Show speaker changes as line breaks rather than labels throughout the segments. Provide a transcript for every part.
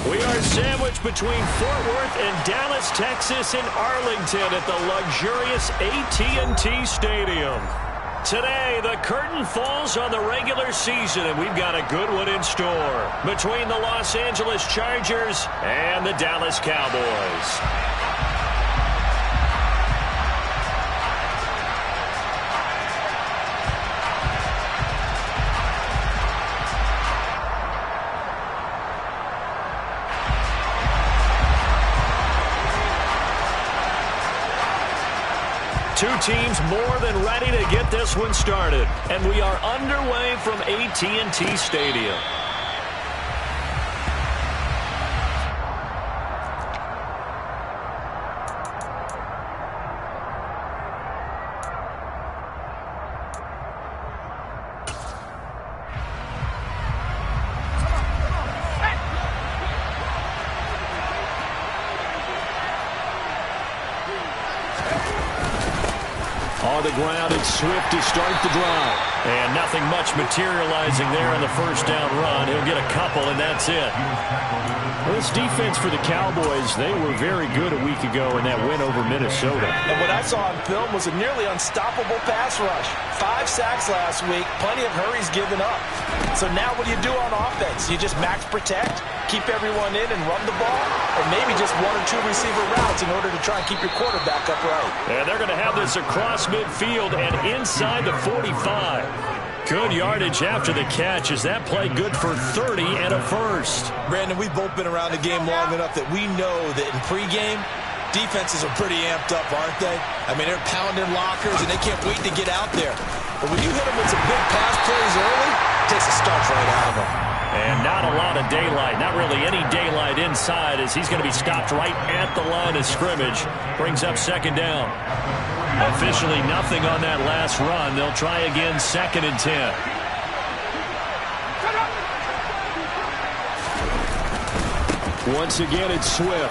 We are sandwiched between Fort Worth and Dallas, Texas in Arlington at the luxurious AT&T Stadium. Today, the curtain falls on the regular season, and we've got a good one in store between the Los Angeles Chargers and the Dallas Cowboys. Two teams more than ready to get this one started. And we are underway from AT&T Stadium. On the ground, it's Swift to start the drive. And nothing much materializing there on the first down run. He'll get a couple, and that's it. Well, this defense for the Cowboys, they were very good a week ago in that win over Minnesota.
And what I saw on film was a nearly unstoppable pass rush. 5 sacks last week, plenty of hurries given up. So now what do you do on offense? You just max protect, keep everyone in and run the ball, or maybe just 1 or 2 receiver routes in order to try and keep your quarterback upright.
And they're going to have this across midfield and inside the 45. Good yardage after the catch. Is that play good for 30 and a first?
Brandon, we've both been around the game long enough that we know that in pregame, defenses are pretty amped up, aren't they? I mean, they're pounding lockers, and they can't wait to get out there. But when you hit them with some big pass plays early, it takes a starch right out of them.
And not a lot of daylight, not really any daylight inside, as he's going to be stopped right at the line of scrimmage. Brings up second down. Officially nothing on that last run. They'll try again, 2nd and 10. Once again, it's Swift.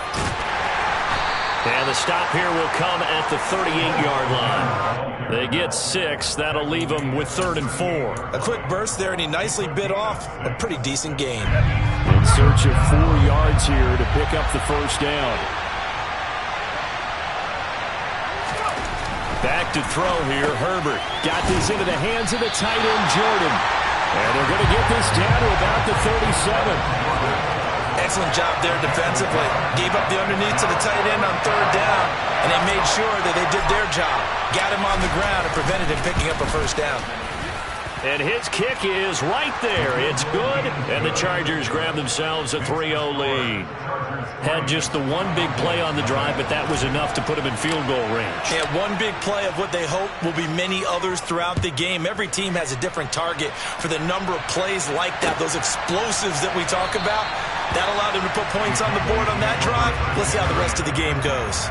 And the stop here will come at the 38-yard line. They get 6. That'll leave them with 3rd and 4.
A quick burst there, and he nicely bit off a pretty decent gain.
In search of 4 yards here to pick up the first down. Back to throw here. Herbert got this into the hands of the tight end, Jordan. And they're going to get this down to about the 37.
Excellent job there defensively. Gave up the underneath to the tight end on 3rd down, and they made sure that they did their job. Got him on the ground and prevented him picking up a first down.
And his kick is right there. It's good, and the Chargers grab themselves a 3-0 lead. Had just the one big play on the drive, but that was enough to put him in field goal range.
Yeah, one big play of what they hope will be many others throughout the game. Every team has a different target for the number of plays like that, those explosives that we talk about. That allowed him to put points on the board on that drive. Let's see how the rest of the game goes.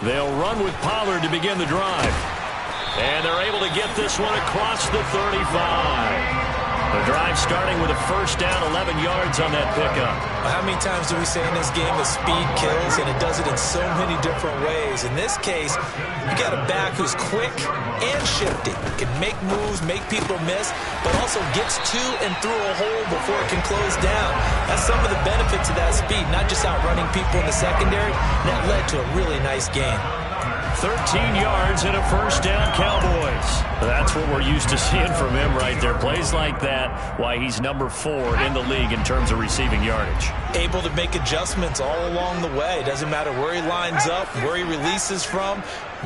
They'll run with Pollard to begin the drive. And they're able to get this one across the 35. The drive starting with a first down, 11 yards on that pickup.
How many times do we say in this game that speed kills, and it does it in so many different ways? In this case, you got a back who's quick and shifty. Can make moves, make people miss, but also gets to and through a hole before it can close down. That's some of the benefits of that speed, not just outrunning people in the secondary. That led to a really nice game.
13 yards and a first down, Cowboys. That's what we're used to seeing from him right there. Plays like that, why he's number 4 in the league in terms of receiving yardage.
Able to make adjustments all along the way. Doesn't matter where he lines up, where he releases from.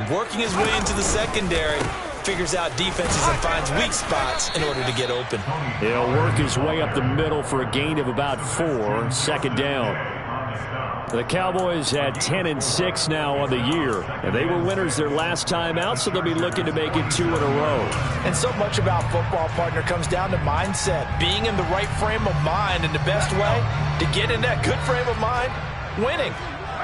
Working his way into the secondary. Figures out defenses and finds weak spots in order to get open.
He'll work his way up the middle for a gain of about 4. 2nd down. The Cowboys at 10-6 now on the year, and they were winners their last time out, so they'll be looking to make it 2 in a row.
And so much about football, partner, comes down to mindset, being in the right frame of mind, and the best way to get in that good frame of mind, winning.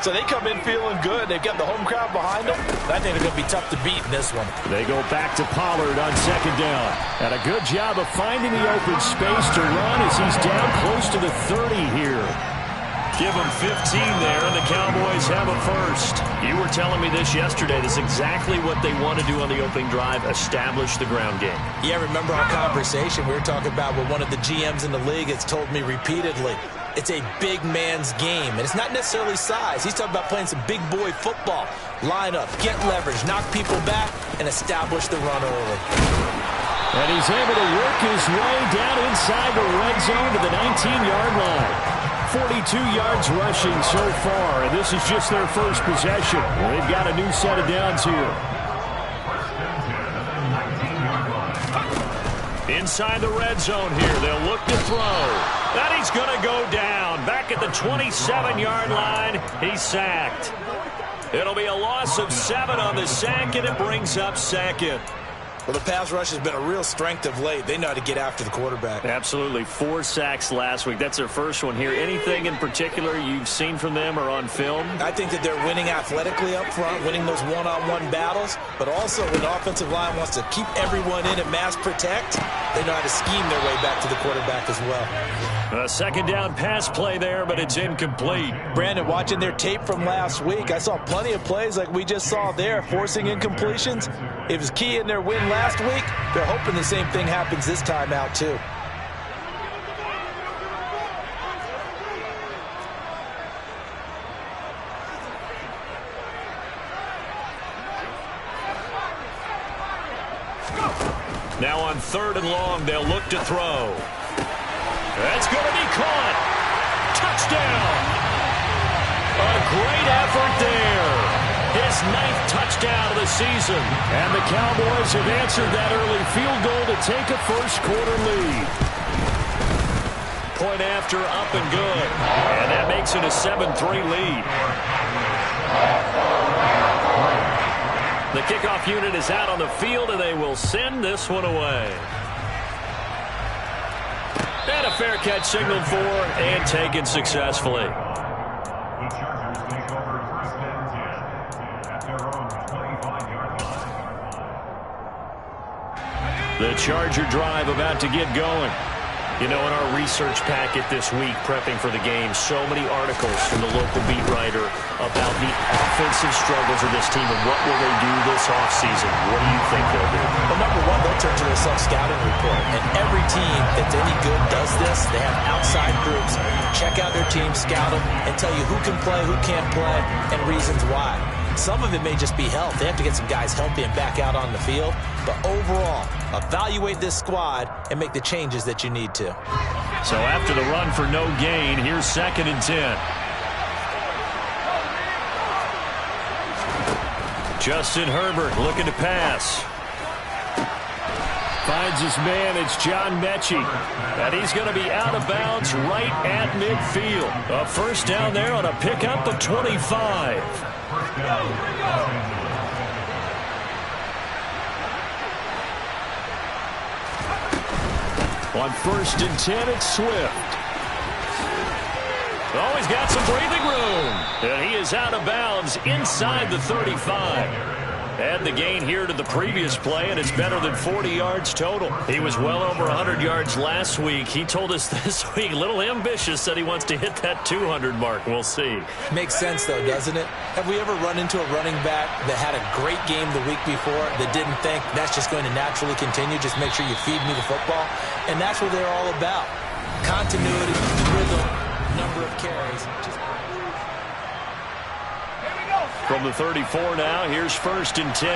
So they come in feeling good. They've got the home crowd behind them. I think they're going to be tough to beat in this one.
They go back to Pollard on second down. And a good job of finding the open space to run as he's down close to the 30 here. Give them 15 there, and the Cowboys have a first. You were telling me this yesterday. This is exactly what they want to do on the opening drive, establish the ground game.
Yeah, remember our conversation? We were talking about what one of the GMs in the league has told me repeatedly. It's a big man's game, and it's not necessarily size. He's talking about playing some big boy football. Line up, get leverage, knock people back, and establish the run early.
And he's able to work his way down inside the red zone to the 19-yard line. 42 yards rushing so far, and this is just their first possession. Well, they've got a new set of downs here. Inside the red zone here, they'll look to throw. And he's going to go down. Back at the 27-yard line, he's sacked. It'll be a loss of 7 on the sack, and it brings up second.
Well, the pass rush has been a real strength of late. They know how to get after the quarterback.
Absolutely. 4 sacks last week. That's their first one here. Anything in particular you've seen from them or on film?
I think that they're winning athletically up front, winning those one-on-one battles, but also when the offensive line wants to keep everyone in and mass protect, they know how to scheme their way back to the quarterback as well.
A second down pass play there, but it's incomplete.
Brandon, watching their tape from last week, I saw plenty of plays like we just saw there, forcing incompletions. It was key in their win last week. They're hoping the same thing happens this time out, too.
Now on 3rd and long, they'll look to throw. That's going to be caught. Touchdown. A great effort there. His 9th touchdown of the season. And the Cowboys have answered that early field goal to take a first-quarter lead. Point after, up and good. And that makes it a 7-3 lead. The kickoff unit is out on the field, and they will send this one away. And a fair catch signaled for and taken successfully. The Charger drive about to get going. You know, in our research packet this week, prepping for the game, so many articles from the local beat writer about the offensive struggles of this team and what will they do this offseason. What do you think they'll do?
Well, number one, they'll turn to their self-scouting report. And every team that's any good does this. They have outside groups. Check out their team, scout them, and tell you who can play, who can't play, and reasons why. Some of it may just be health. They have to get some guys healthy and back out on the field. But overall, evaluate this squad and make the changes that you need to.
So after the run for no gain, here's 2nd and 10. Justin Herbert looking to pass. Finds his man, it's John Mechie. And he's going to be out of bounds right at midfield. A first down there on a pickup of 25. On 1st and 10, it's Swift. Oh, he's got some breathing room. And he is out of bounds inside the 35. Add the gain here to the previous play, and it's better than 40 yards total. He was well over 100 yards last week. He told us this week, a little ambitious, said he wants to hit that 200 mark. We'll see.
Makes sense, though, doesn't it? Have we ever run into a running back that had a great game the week before that didn't think that's just going to naturally continue? Just make sure you feed me the football. And that's what they're all about. Continuity, rhythm, number of carries.
From the 34 now, here's 1st and 10.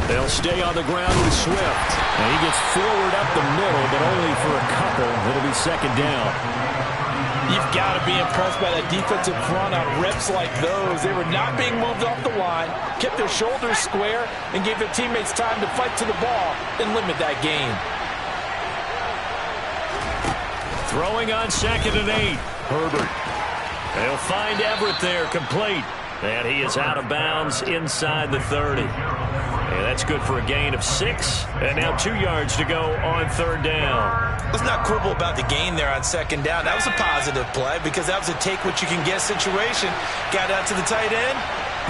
They'll stay on the ground with Swift. And he gets forward up the middle, but only for a couple. It'll be 2nd down.
You've got to be impressed by that defensive front on reps like those. They were not being moved off the line, kept their shoulders square, and gave their teammates time to fight to the ball and limit that gain.
Throwing on 2nd and 8. Herbert. They'll find Everett there, complete. And he is out of bounds inside the 30. And that's good for a gain of 6. And now 2 yards to go on 3rd down.
Let's not quibble about the gain there on 2nd down. That was a positive play because that was a take-what-you-can-get situation. Got out to the tight end.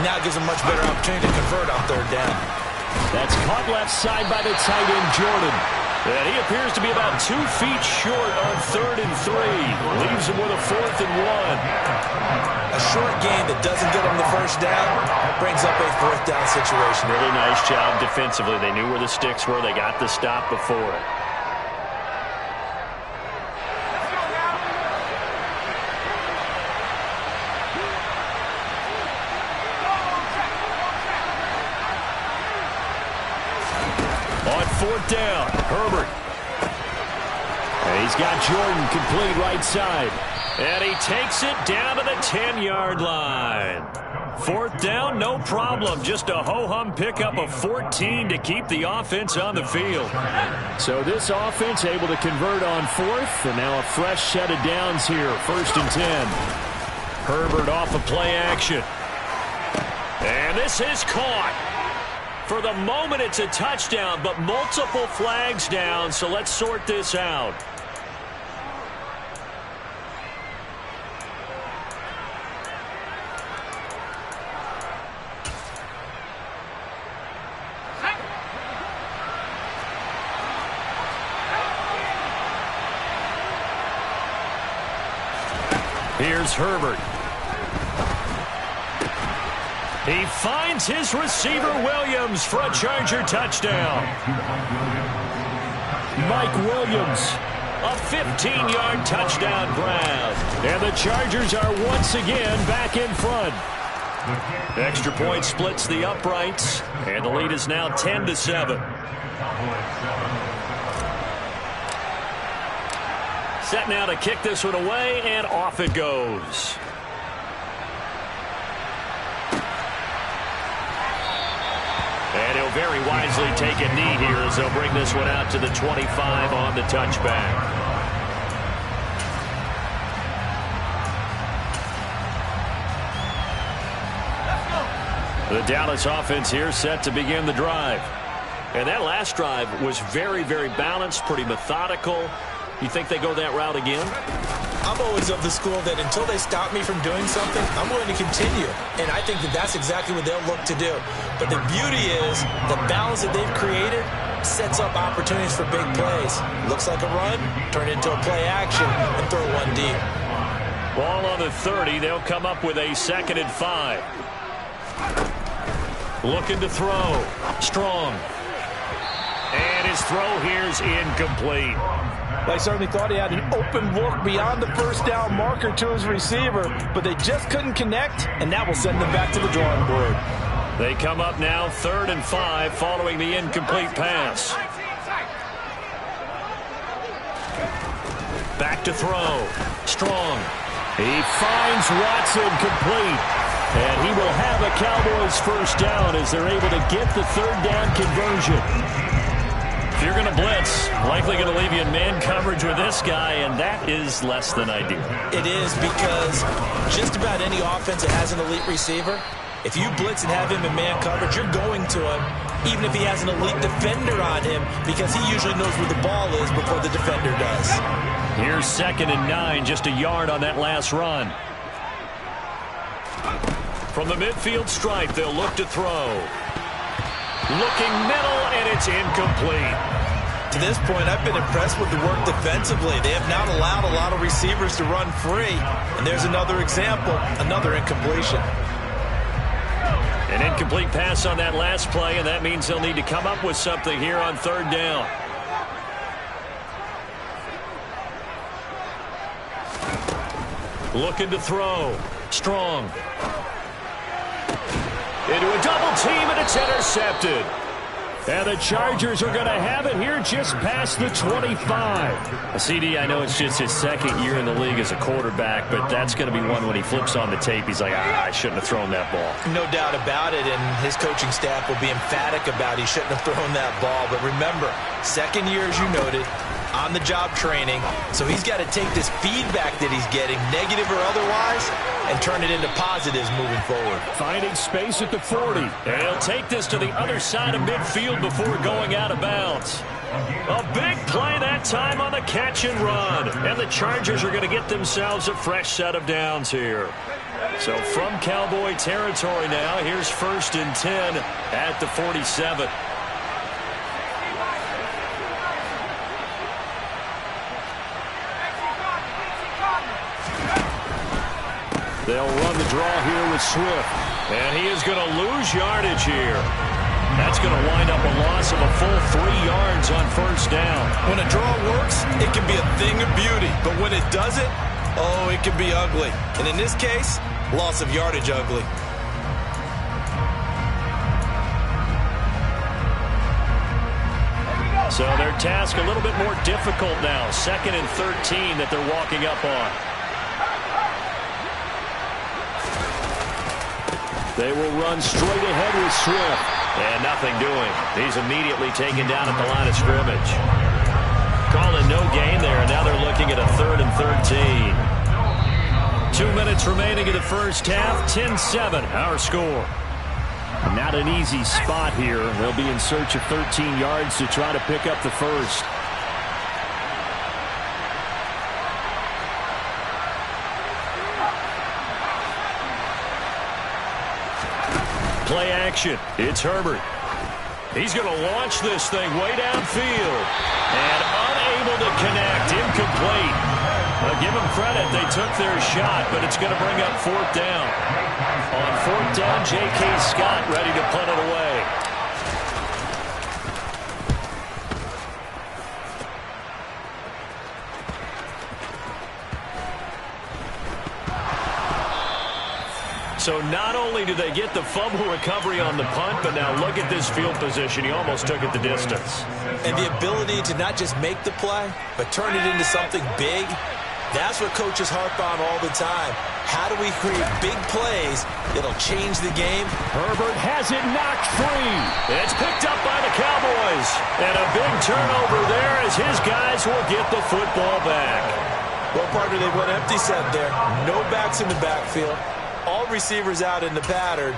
Now it gives a much better opportunity to convert on 3rd down.
That's caught left side by the tight end, Jordan. And he appears to be about 2 feet short on 3rd and 3. Leaves him with a 4th and 1.
A short gain that doesn't get him the 1st down brings up a 4th down situation.
Really nice job defensively. They knew where the sticks were. They got the stop before it. On 4th down, Herbert. And he's got Jordan complete right side. And he takes it down to the 10-yard line. 4th down, no problem. Just a ho-hum pickup of 14 to keep the offense on the field. So this offense able to convert on 4th. And now a fresh set of downs here. 1st and 10. Herbert off of play action. And this is caught. For the moment, it's a touchdown, but multiple flags down, so let's sort this out. Here's Herbert. He finds his receiver, Williams, for a Charger touchdown. Mike Williams, a 15-yard touchdown grab. And the Chargers are once again back in front. Extra point splits the uprights, and the lead is now 10-7. Set now to kick this one away, and off it goes. And he'll very wisely take a knee here as they'll bring this one out to the 25 on the touchback. The Dallas offense here set to begin the drive. And that last drive was very, very balanced, pretty methodical. You think they go that route again?
I'm always of the school that until they stop me from doing something, I'm going to continue. And I think that that's exactly what they'll look to do. But the beauty is the balance that they've created sets up opportunities for big plays. Looks like a run, turn it into a play action, and throw one deep.
Ball on the 30. They'll come up with a 2nd and 5. Looking to throw. Strong. And his throw here's incomplete.
They certainly thought he had an open look beyond the 1st down marker to his receiver, but they just couldn't connect, and that will send them back to the drawing board.
They come up now 3rd and 5 following the incomplete pass. Back to throw. Strong. He finds Watson complete. And he will have a Cowboys 1st down as they're able to get the 3rd down conversion. If you're going to blitz, likely going to leave you in man coverage with this guy, and that is less than ideal.
It is because just about any offense that has an elite receiver, if you blitz and have him in man coverage, you're going to him, even if he has an elite defender on him, because he usually knows where the ball is before the defender does.
Here's 2nd and 9, just a yard on that last run. From the midfield stripe, they'll look to throw. Looking middle, and it's incomplete.
To this point, I've been impressed with the work defensively. They have not allowed a lot of receivers to run free. And there's another example, another incompletion.
An incomplete pass on that last play, and that means they'll need to come up with something here on 3rd down. Looking to throw. Strong. Into a double team, and it's intercepted. And the Chargers are going to have it here just past the 25. CD, I know it's just his 2nd year in the league as a quarterback, but that's going to be one when he flips on the tape. He's like, I shouldn't have thrown that ball.
No doubt about it, and his coaching staff will be emphatic about he shouldn't have thrown that ball. But remember, 2nd year, as you noted, on-the-job training, so he's got to take this feedback that he's getting, negative or otherwise, and turn it into positives moving forward.
Finding space at the 40. And he'll take this to the other side of midfield before going out of bounds. A big play that time on the catch and run. And the Chargers are going to get themselves a fresh set of downs here. So from Cowboy territory now, here's 1st and 10 at the 47. They'll run the draw here with Swift. And he is going to lose yardage here. That's going to wind up a loss of a full 3 yards on 1st down.
When a draw works, it can be a thing of beauty. But when it doesn't, oh, it can be ugly. And in this case, loss of yardage ugly.
So their task a little bit more difficult now. 2nd and 13 that they're walking up on. They will run straight ahead with Swift. And nothing doing. He's immediately taken down at the line of scrimmage. Calling no gain there, and now they're looking at a 3rd and 13. 2 minutes remaining in the first half. 10-7, our score. Not an easy spot here. They'll be in search of 13 yards to try to pick up the first. Play action. It's Herbert. He's going to launch this thing way downfield. And unable to connect. Incomplete. Give them credit. They took their shot, but it's going to bring up 4th down. On 4th down, J.K. Scott ready to punt it away. So not only do they get the fumble recovery on the punt, but now look at this field position. He almost took it the distance.
And the ability to not just make the play, but turn it into something big, that's what coaches harp on all the time. How do we create big plays that'll change the game?
Herbert has it knocked free. It's picked up by the Cowboys. And a big turnover there as his guys will get the football back.
Well, partner, they went empty set there. No backs in the backfield. All receivers out in the pattern.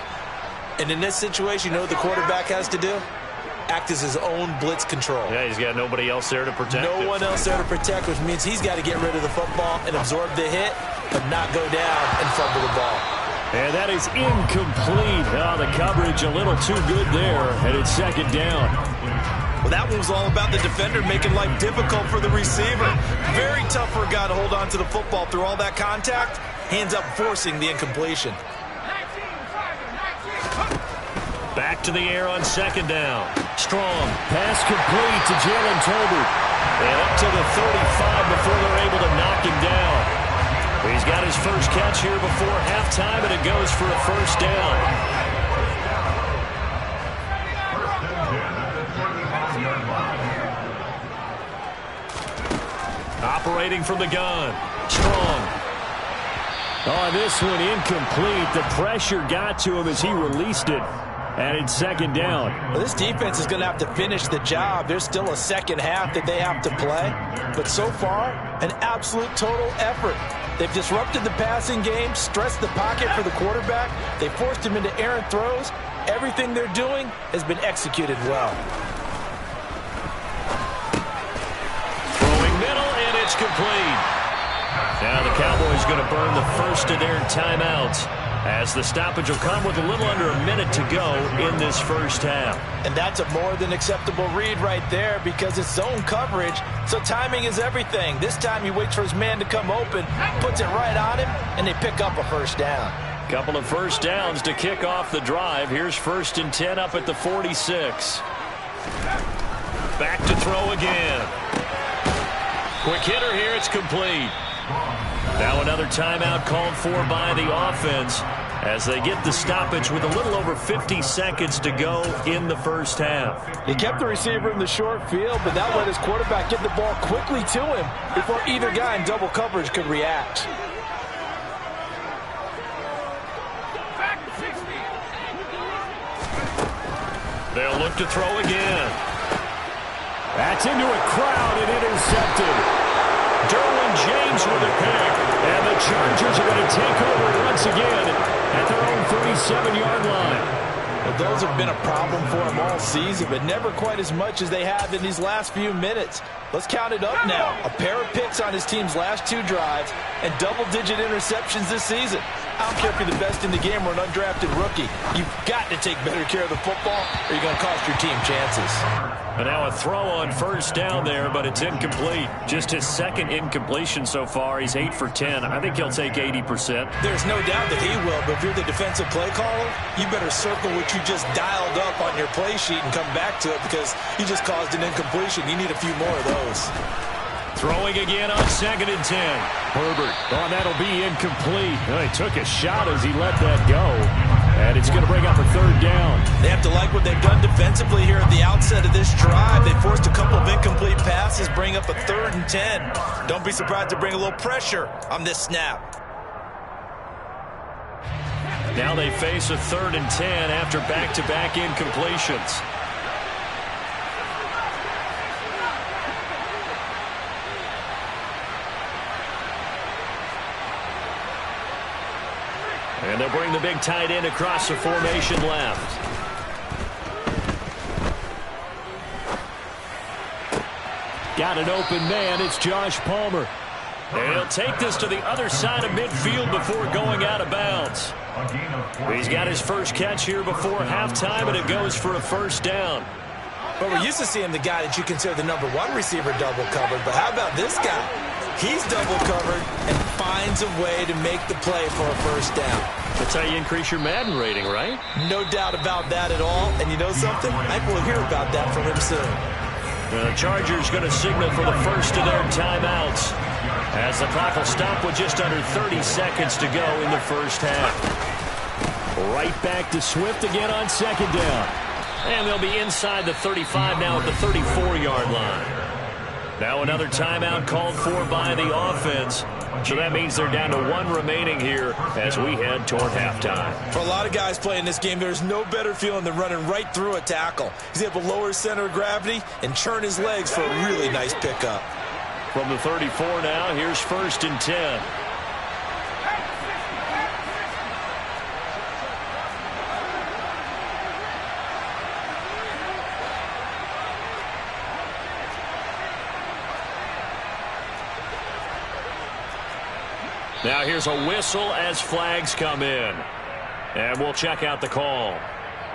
And in this situation, you know what the quarterback has to do? Act as his own blitz control.
Yeah, he's got nobody else there to protect him.
No one else there to protect, which means he's got to get rid of the football and absorb the hit, but not go down and fumble the ball.
And that is incomplete. Oh, the coverage a little too good there, and it's 2nd down.
Well, that one was all about the defender making life difficult for the receiver. Very tough for a guy to hold on to the football through all that contact. Hands up, forcing the incompletion.
Back to the air on 2nd down. Strong. Pass complete to Jalen Tolbert. And up to the 35 before they're able to knock him down. He's got his first catch here before halftime, and it goes for a 1st down. Operating from the gun. Strong. Oh, this one incomplete. The pressure got to him as he released it. And it's 2nd down.
Well, this defense is going to have to finish the job. There's still a second half that they have to play. But so far, an absolute total effort. They've disrupted the passing game, stressed the pocket for the quarterback. They forced him into errant throws. Everything they're doing has been executed well.
Throwing middle, and it's complete. Now the Cowboys going to burn the first of their timeouts, as the stoppage will come with a little under a minute to go in this first half.
And that's a more than acceptable read right there, because it's zone coverage, so timing is everything. This time he waits for his man to come open, puts it right on him, and they pick up a 1st down.
Couple of 1st downs to kick off the drive. Here's 1st and 10 up at the 46. Back to throw again. Quick hitter here, it's complete. Now another timeout called for by the offense as they get the stoppage with a little over 50 seconds to go in the first half.
He kept the receiver in the short field, but that let his quarterback get the ball quickly to him before either guy in double coverage could react.
They'll look to throw again. That's into a crowd and intercepted. Derwin James with a pick. And the Chargers are going to take over once again at their own 37-yard line.
Well, those have been a problem for them all season, but never quite as much as they have in these last few minutes. Let's count it up now. A pair of picks on his team's last 2 drives and double-digit interceptions this season. I don't care if you're the best in the game or an undrafted rookie. You've got to take better care of the football or you're going to cost your team chances.
And now a throw on first down there, but it's incomplete. Just his second incompletion so far. He's 8 for 10. I think he'll take 80%.
There's no doubt that he will, but if you're the defensive play caller, you better circle what you just dialed up on your play sheet and come back to it because you just caused an incompletion. You need a few more of those.
Throwing again on 2nd and 10. Herbert. Oh, that'll be incomplete. Oh, he took a shot as he let that go. And it's going to bring up a 3rd down.
They have to like what they've done defensively here at the outset of this drive. They forced a couple of incomplete passes, bring up a 3rd and 10. Don't be surprised to bring a little pressure on this snap.
Now they face a 3rd and 10 after back-to-back incompletions. And they'll bring the big tight end across the formation left. Got an open man. It's Josh Palmer. And he'll take this to the other side of midfield before going out of bounds. He's got his first catch here before halftime, and it goes for a 1st down.
But we're used to seeing the guy that you consider the #1 receiver double covered. But how about this guy? He's double covered and finds a way to make the play for a 1st down.
That's how you increase your Madden rating, right?
No doubt about that at all. And you know something? I think we'll hear about that from him soon.
The Chargers going to signal for the first of their timeouts as the clock will stop with just under 30 seconds to go in the first half. Right back to Swift again on 2nd down. And they'll be inside the 35 now at the 34-yard line. Now another timeout called for by the offense. So that means they're down to 1 remaining here as we head toward halftime.
For a lot of guys playing this game, there's no better feeling than running right through a tackle. He's able to lower his center of gravity and churn his legs for a really nice pickup.
From the 34 now, here's 1st and 10. Now here's a whistle as flags come in. And we'll check out the call.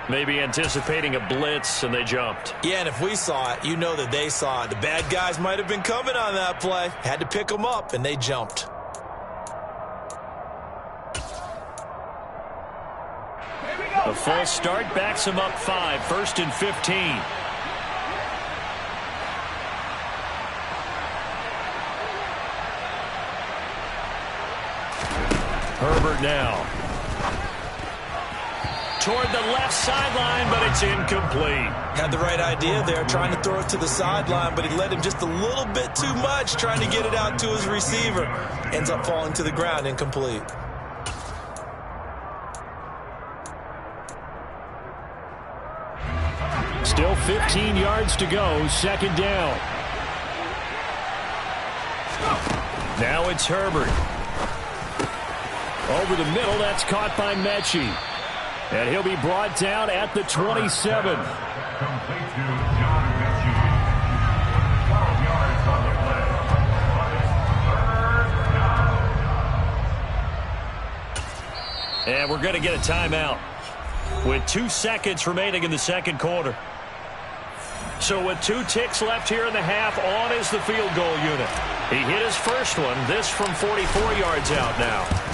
Maybe anticipating a blitz, and they jumped.
Yeah, and if we saw it, you know that they saw it. The bad guys might have been coming on that play. Had to pick them up, and they jumped.
The false start backs them up 5. 1st and 15. Herbert now. Toward the left sideline, but it's incomplete.
Had the right idea there, trying to throw it to the sideline, but he led him just a little bit too much, trying to get it out to his receiver. Ends up falling to the ground, incomplete.
Still 15 yards to go, 2nd down. Now it's Herbert. Over the middle, that's caught by Mechie. And he'll be brought down at the 27. And we're going to get a timeout with 2 seconds remaining in the 2nd quarter. So with 2 ticks left here in the half, on is the field goal unit. He hit his first one, this from 44 yards out now.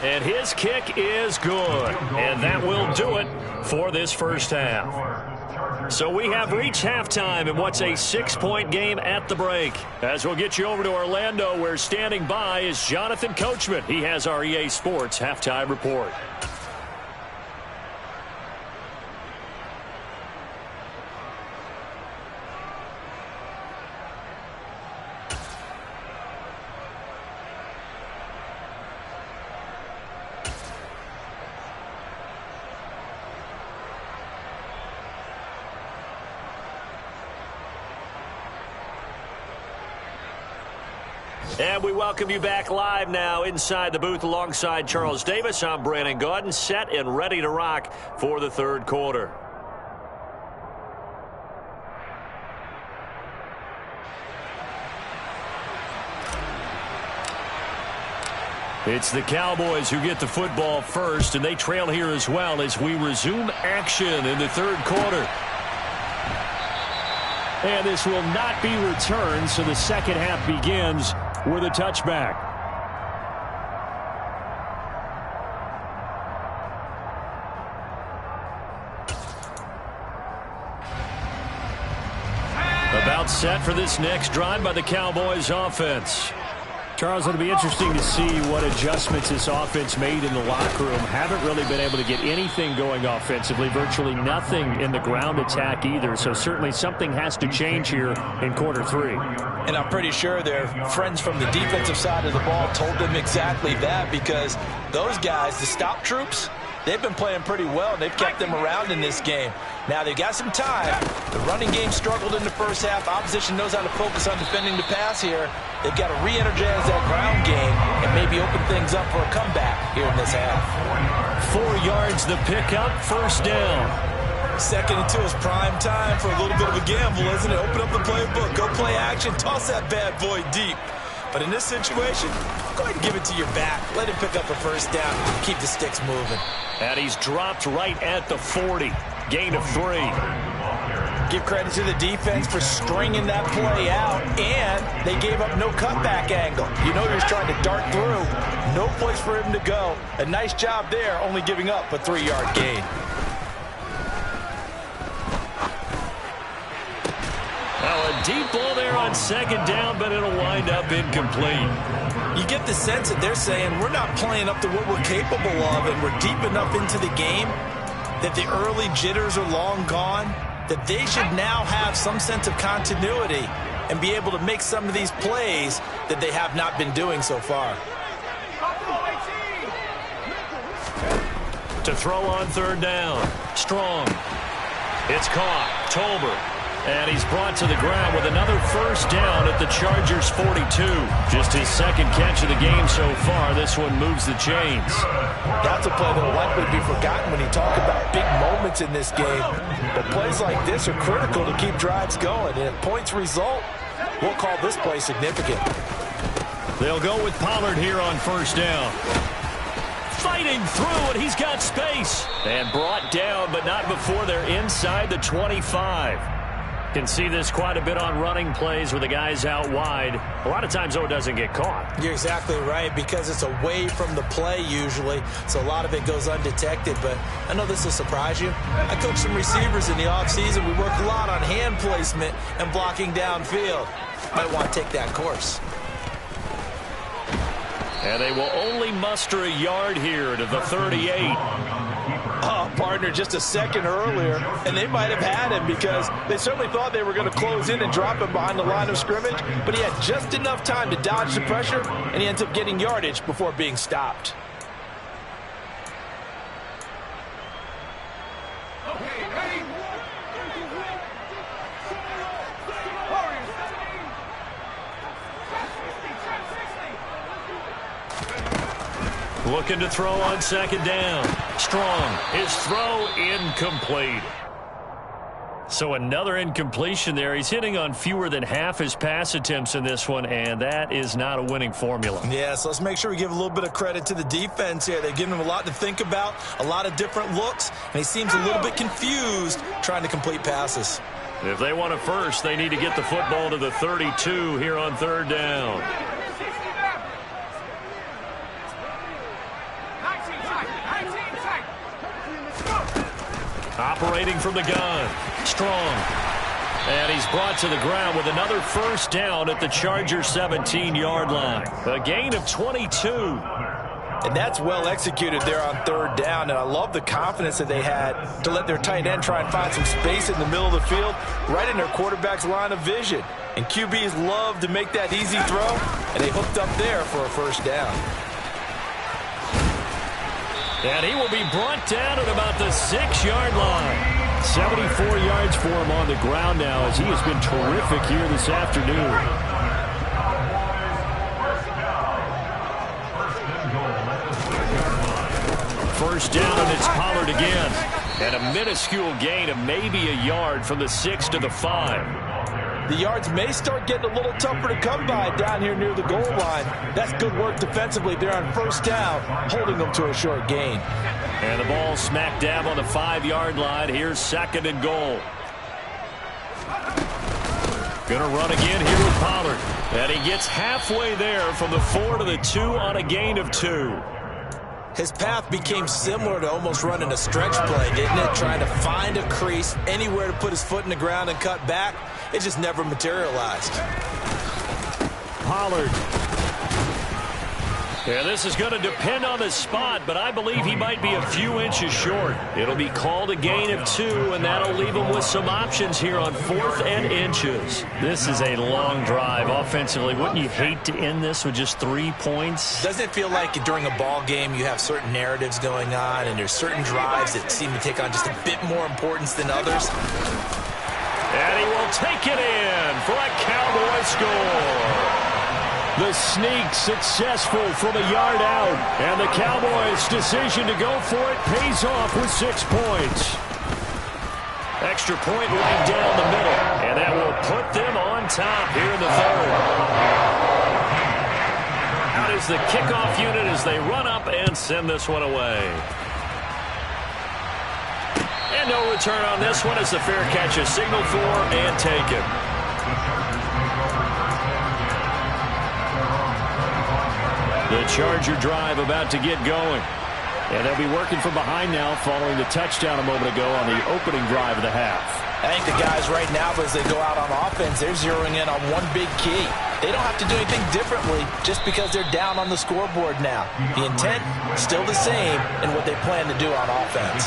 And his kick is good. And that will do it for this first half. So we have reached halftime in what's a 6-point game at the break. As we'll get you over to Orlando, where standing by is Jonathan Coachman. He has our EA Sports halftime report. And we welcome you back live now inside the booth alongside Charles Davis. I'm Brandon Gaudin, set and ready to rock for the third quarter. It's the Cowboys who get the football first, and they trail here as well as we resume action in the third quarter. And this will not be returned, so the second half begins with a touchback. About set for this next drive by the Cowboys offense. Charles, it'll be interesting to see what adjustments this offense made in the locker room. Haven't really been able to get anything going offensively, virtually nothing in the ground attack either. So certainly something has to change here in quarter three.
And I'm pretty sure their friends from the defensive side of the ball told them exactly that, because those guys, the stop troops, they've been playing pretty well. They've kept them around in this game. Now they've got some time. The running game struggled in the first half. Opposition knows how to focus on defending the pass here. They've got to re-energize that ground game and maybe open things up for a comeback here in this half.
4 yards the pickup, first down.
Second and 2 is prime time for a little bit of a gamble, isn't it? Open up the playbook, go play action, toss that bad boy deep. But in this situation, go ahead and give it to your back. Let him pick up a first down. Keep the sticks moving.
And he's dropped right at the 40. Gain of 3.
Give credit to the defense for stringing that play out, and they gave up no cutback angle. You know he was trying to dart through. No place for him to go. A nice job there, only giving up a 3-yard gain.
Now a deep ball there on second down, but it'll wind up incomplete.
You get the sense that they're saying we're not playing up to what we're capable of, and we're deep enough into the game that the early jitters are long gone, that they should now have some sense of continuity and be able to make some of these plays that they have not been doing so far.
To throw on third down. Strong. It's caught. Tolbert. And he's brought to the ground with another first down at the Chargers' 42. Just his second catch of the game so far. This one moves the chains.
That's a play that will likely be forgotten when you talk about big moments in this game. But plays like this are critical to keep drives going. And if points result, we'll call this play significant.
They'll go with Pollard here on first down. Fighting through, and he's got space. And brought down, but not before they're inside the 25. Can see this quite a bit on running plays where the guy's out wide. A lot of times, though, it doesn't get caught.
You're exactly right, because it's away from the play usually, so a lot of it goes undetected. But I know this will surprise you. I coach some receivers in the offseason. We work a lot on hand placement and blocking downfield. Might want to take that course.
And they will only muster a yard here to the 38.
Partner, just a second earlier, and they might have had him because they certainly thought they were going to close in and drop him behind the line of scrimmage, but he had just enough time to dodge the pressure, and he ends up getting yardage before being stopped.
Looking to throw on second down. Strong. His throw incomplete. So another incompletion there. He's hitting on fewer than half his pass attempts in this one, and that is not a winning formula.
Yeah, so let's make sure we give a little bit of credit to the defense here. They've given him a lot to think about, a lot of different looks, and he seems a little bit confused trying to complete passes.
If they want a first, they need to get the football to the 32 here on third down. Operating from the gun. Strong. And he's brought to the ground with another first down at the Chargers' 17-yard line. A gain of 22.
And that's well executed there on third down. And I love the confidence that they had to let their tight end try and find some space in the middle of the field, right in their quarterback's line of vision. And QBs love to make that easy throw, and they hooked up there for a first down.
And he will be brought down at about the 6-yard line. 74 yards for him on the ground now, as he has been terrific here this afternoon. first down, and it's Pollard again. And a minuscule gain of maybe a yard from the 6 to the 5.
The yards may start getting a little tougher to come by down here near the goal line. That's good work defensively there on first down, holding them to a short gain.
And the ball smack dab on the 5-yard line. Here's 2nd and goal. Going to run again here with Pollard. And he gets halfway there from the 4 to the 2 on a gain of 2.
His path became similar to almost running a stretch play, didn't it? Trying to find a crease, anywhere to put his foot in the ground and cut back. It just never materialized.
Pollard. Yeah, this is going to depend on the spot, but I believe he might be a few inches short. It'll be called a gain of 2, and that'll leave him with some options here on 4th and inches. This is a long drive offensively. Wouldn't you hate to end this with just 3 points?
Doesn't it feel like during a ball game you have certain narratives going on, and there's certain drives that seem to take on just a bit more importance than others?
And he will take it in for a Cowboy score. The sneak successful from a yard out. And the Cowboys' decision to go for it pays off with 6 points. Extra point right down the middle. And that will put them on top here in the 3rd. Out is the kickoff unit as they run up and send this one away. And no return on this one as the fair catch is signaled for and taken. The Charger drive about to get going. And they'll be working from behind now following the touchdown a moment ago on the opening drive of the half.
I think the guys right now, as they go out on offense, they're zeroing in on one big key. They don't have to do anything differently just because they're down on the scoreboard now. The intent, still the same in what they plan to do on offense.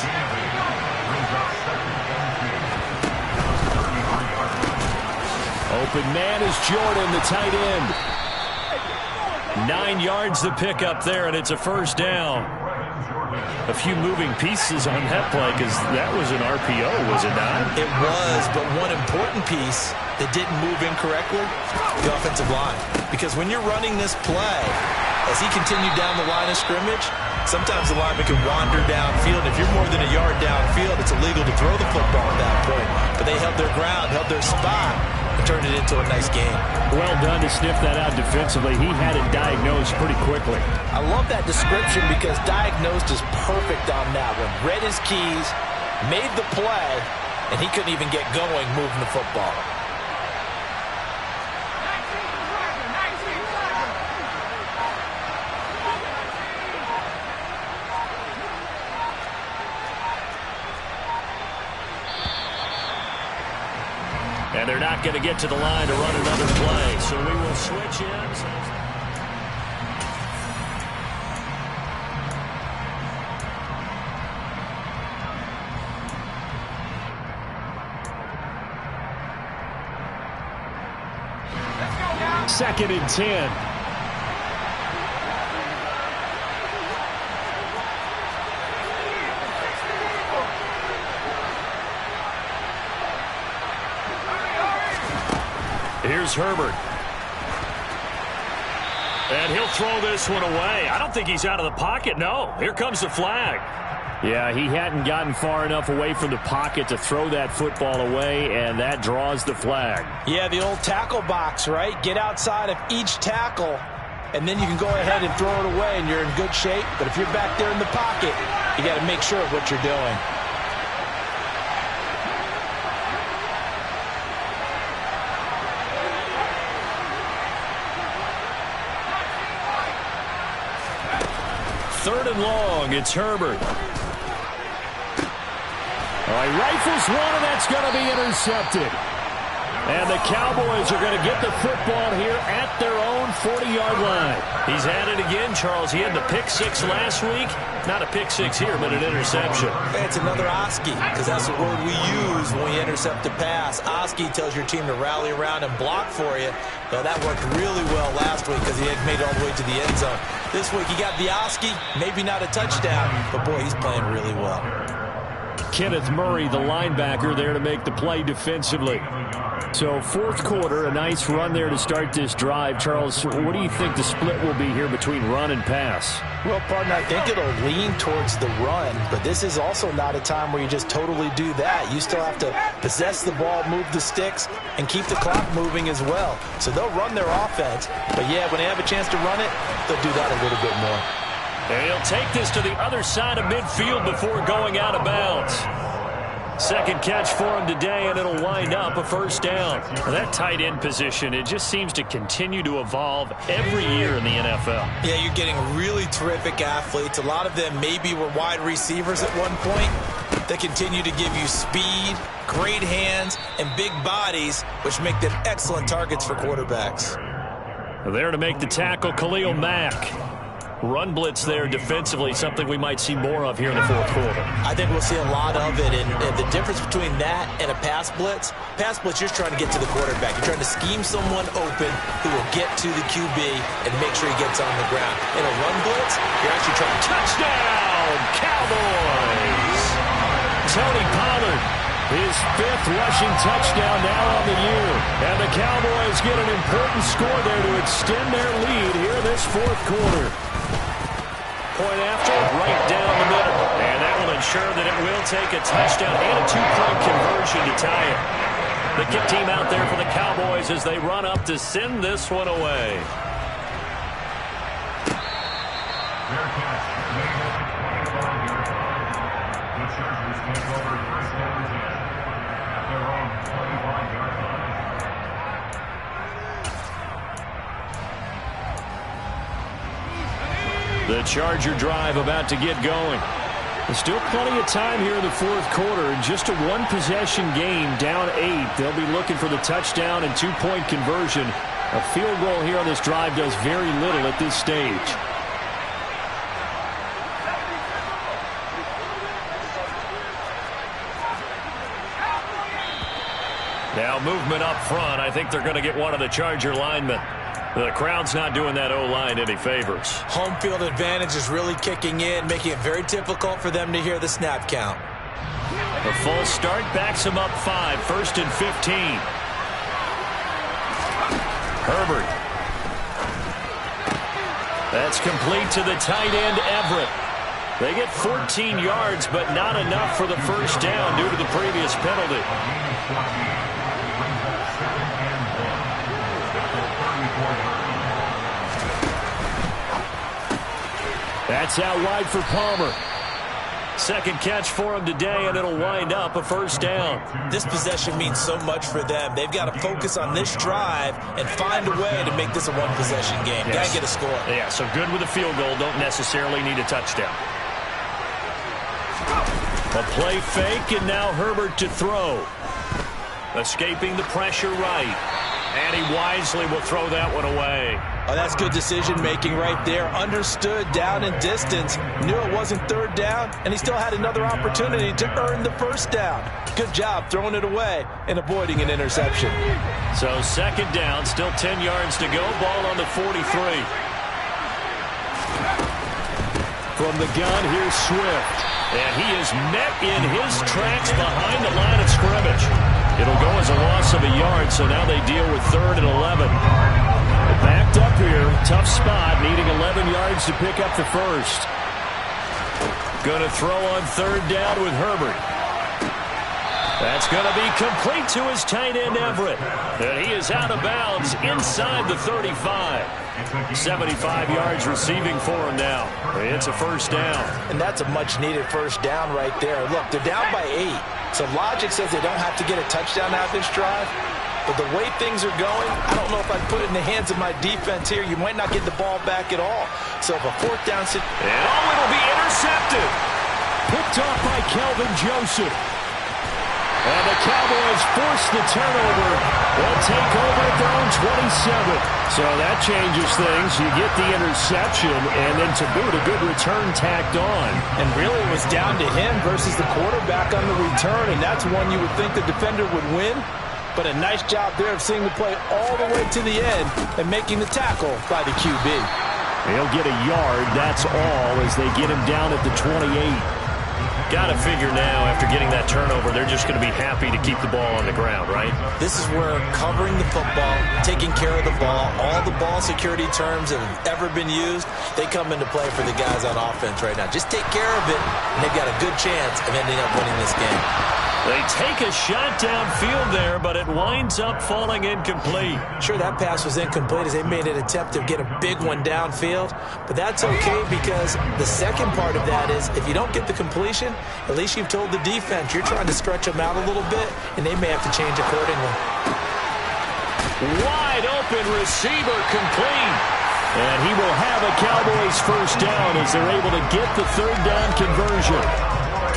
Open man is Jordan, the tight end. 9 yards to pick up there, and it's a first down. A few moving pieces on that play because that was an RPO, was it not?
It was, but one important piece that didn't move incorrectly, the offensive line. Because when you're running this play, as he continued down the line of scrimmage, sometimes the lineman can wander downfield. If you're more than a yard downfield, it's illegal to throw the football at that point. But they held their ground, held their spot, and turned it into a nice game.
Well done to sniff that out defensively. He had it diagnosed pretty quickly.
I love that description because diagnosed is perfect on that one. Read his keys, made the play, and he couldn't even get going moving the football.
And they're not going to get to the line to run another play, so we will switch in. Second and 10. Here's Herbert. And he'll throw this one away. I don't think he's out of the pocket. No, here comes the flag. Yeah, he hadn't gotten far enough away from the pocket to throw that football away, and that draws the flag.
Yeah, the old tackle box, right? Get outside of each tackle, and then you can go ahead and throw it away, and you're in good shape. But if you're back there in the pocket, you got to make sure of what you're doing.
Third and long, it's Herbert. All right, rifles one, and that's going to be intercepted. And the Cowboys are going to get the football here at their own 40-yard line. He's at it again, Charles. He had the pick six last week. Not a pick six here, but an interception.
It's another Oski, because that's the word we use when we intercept a pass. Oski tells your team to rally around and block for you. Though that worked really well last week because he had made it all the way to the end zone. This week he got the Oski, maybe not a touchdown, but boy, he's playing really well.
Kenneth Murray, the linebacker, there to make the play defensively. So fourth quarter, a nice run there to start this drive. Charles, what do you think the split will be here between run and pass?
Well, partner, I think it'll lean towards the run, but this is also not a time where you just totally do that. You still have to possess the ball, move the sticks, and keep the clock moving as well. So they'll run their offense, but yeah, when they have a chance to run it, they'll do that a little bit more.
And he'll take this to the other side of midfield before going out of bounds. Second catch for him today, and it'll wind up a first down. That tight end position, it just seems to continue to evolve every year in the NFL.
Yeah, you're getting really terrific athletes. A lot of them maybe were wide receivers at one point. They continue to give you speed, great hands, and big bodies, which make them excellent targets for quarterbacks.
There to make the tackle, Khalil Mack. Run blitz there defensively, something we might see more of here in the fourth quarter.
I think we'll see a lot of it, and the difference between that and a pass blitz, you're trying to get to the quarterback. You're trying to scheme someone open who will get to the QB and make sure he gets on the ground. In a run blitz, you're actually trying to...
Touchdown, Cowboys! Tony Pollard, his fifth rushing touchdown now on the year. And the Cowboys get an important score there to extend their lead here this fourth quarter. Point after, right down the middle. And that will ensure that it will take a touchdown and a two-point conversion to tie it. The kick team out there for the Cowboys as they run up to send this one away. The Charger drive about to get going. There's still plenty of time here in the fourth quarter. Just a one-possession game, down 8. They'll be looking for the touchdown and two-point conversion. A field goal here on this drive does very little at this stage. Now movement up front. I think they're going to get one of the Charger linemen. The crowd's not doing that O-line any favors.
Home field advantage is really kicking in, making it very difficult for them to hear the snap count.
The full start backs him up 5, 1st and 15. Herbert. That's complete to the tight end, Everett. They get 14 yards, but not enough for the first down due to the previous penalty. That's out wide for Palmer. Second catch for him today, and it'll wind up a first down.
This possession means so much for them. They've got to focus on this drive and find a way to make this a one-possession game.
Yes.
Got to get a score.
Yeah, so good with a field goal. Don't necessarily need a touchdown. A play fake, and now Herbert to throw. Escaping the pressure right. And he wisely will throw that one away.
Oh, that's good decision-making right there. Understood down and distance. Knew it wasn't third down, and he still had another opportunity to earn the first down. Good job throwing it away and avoiding an interception.
So second down, still 10 yards to go. Ball on the 43. From the gun, here's Swift. And he is met in his tracks behind the line of scrimmage. It'll go as a loss of a yard, so now they deal with 3rd and 11. Backed up here, tough spot, needing 11 yards to pick up the first. Going to throw on 3rd down with Herbert. That's going to be complete to his tight end, Everett. And he is out of bounds inside the 35. 75 yards receiving for him now. It's a first down.
And that's a much-needed first down right there. Look, they're down by 8. So logic says they don't have to get a touchdown out of this drive. But the way things are going, I don't know if I'd put it in the hands of my defense here. You might not get the ball back at all. So if a fourth down...
it'll be intercepted. Picked off by Kelvin Joseph. And the Cowboys force the turnover. They'll take over at their own 27. So that changes things. You get the interception, and then to boot, a good return tacked on.
And really it was down to him versus the quarterback on the return, and that's one you would think the defender would win. But a nice job there of seeing the play all the way to the end and making the tackle by the QB.
He'll get a yard, that's all, as they get him down at the 28. Got to figure now, after getting that turnover, they're just going to be happy to keep the ball on the ground, right?
This is where covering the football, taking care of the ball, all the ball security terms that have ever been used, they come into play for the guys on offense right now. Just take care of it, and they've got a good chance of ending up winning this game.
They take a shot downfield there, but it winds up falling incomplete.
Sure, that pass was incomplete as they made an attempt to get a big one downfield, but that's okay because the second part of that is if you don't get the completion, at least you've told the defense you're trying to stretch them out a little bit, and they may have to change accordingly.
Wide open receiver complete. And he will have a Cowboys first down as they're able to get the third down conversion.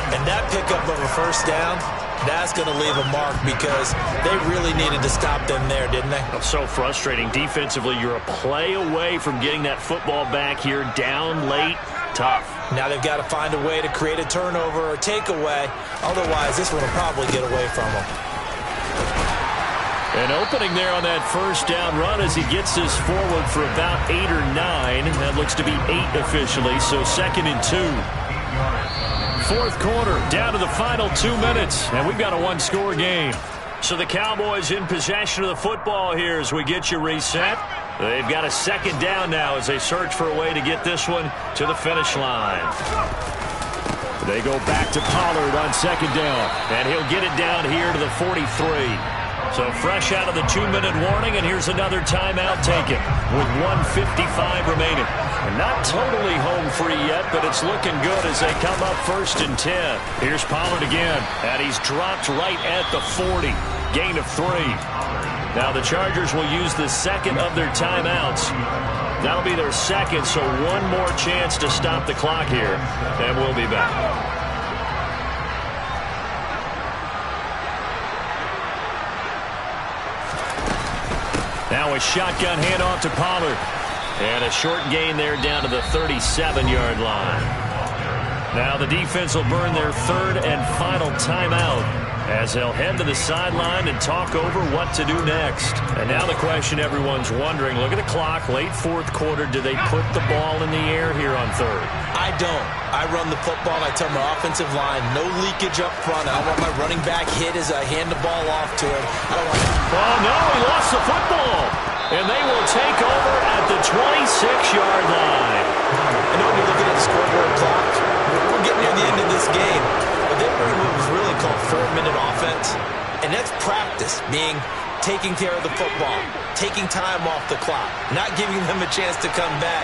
And that pickup of a first down, that's going to leave a mark because they really needed to stop them there, didn't they?
So frustrating. Defensively, you're a play away from getting that football back here down late. Tough.
Now they've got to find a way to create a turnover or takeaway. Otherwise, this one will probably get away from them.
An opening there on that first down run as he gets this forward for about 8 or 9. That looks to be 8 officially, so 2nd and 2. Fourth quarter, down to the final 2 minutes, and we've got a one-score game. So the Cowboys in possession of the football here as we get you reset. They've got a second down now as they search for a way to get this one to the finish line. They go back to Pollard on second down, and he'll get it down here to the 43. So fresh out of the 2-minute warning, and here's another timeout taken with 1:55 remaining. And not totally home free yet, but it's looking good as they come up 1st and 10. Here's Pollard again, and he's dropped right at the 40. Gain of 3. Now the Chargers will use the second of their timeouts. That'll be their second, so one more chance to stop the clock here, and we'll be back. Now a shotgun handoff to Pollard. And a short gain there down to the 37-yard line. Now the defense will burn their third and final timeout as they'll head to the sideline and talk over what to do next. And now the question everyone's wondering, look at the clock, late fourth quarter, do they put the ball in the air here on third?
I don't. I run the football, and I tell my offensive line, no leakage up front. I don't want my running back hit as I hand the ball off to him. I don't want.
Oh, no, he lost the football. And they will take over at the 26-yard line.
I know when you're looking at the scoreboard clock, we're getting near the end of this game. But they were what was really called 4-minute offense. And that's practice, being taking care of the football, taking time off the clock, not giving them a chance to come back.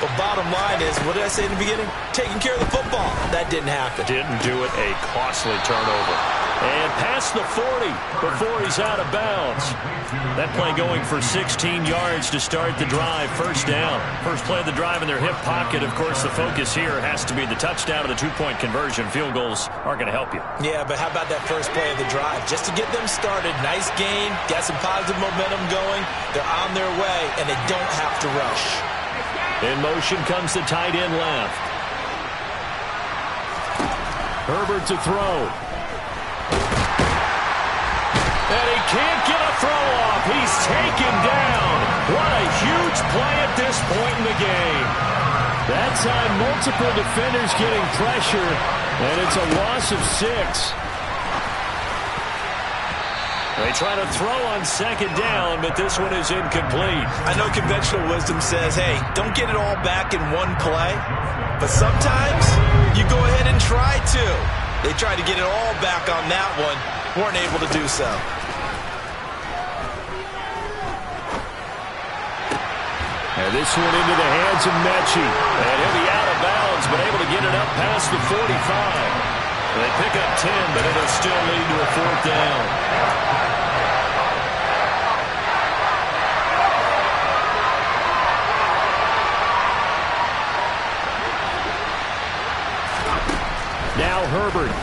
But bottom line is, what did I say in the beginning? Taking care of the football. That didn't happen.
Didn't do it. A costly turnover. And past the 40 before he's out of bounds. That play going for 16 yards to start the drive. First down. First play of the drive in their hip pocket. Of course, the focus here has to be the touchdown of the two-point conversion. Field goals aren't going to help you.
Yeah, but how about that first play of the drive? Just to get them started. Nice gain. Got some positive momentum going. They're on their way, and they don't have to rush.
In motion comes the tight end left. Herbert to throw. And he can't get a throw off. He's taken down. What a huge play at this point in the game. That time, multiple defenders getting pressure, and it's a loss of 6. They try to throw on second down, but this one is incomplete.
I know conventional wisdom says, hey, don't get it all back in one play. But sometimes you go ahead and try to. They tried to get it all back on that one. Weren't able to do so.
And this one into the hands of Mechie. And he'll be out of bounds, but able to get it up past the 45. They pick up 10, but it'll still lead to a fourth down. Now Herbert.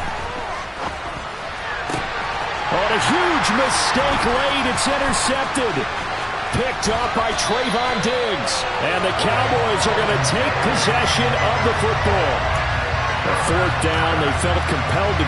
On a huge mistake late, it's intercepted. Picked up by Trayvon Diggs. And the Cowboys are going to take possession of the football. A fourth down, they felt compelled to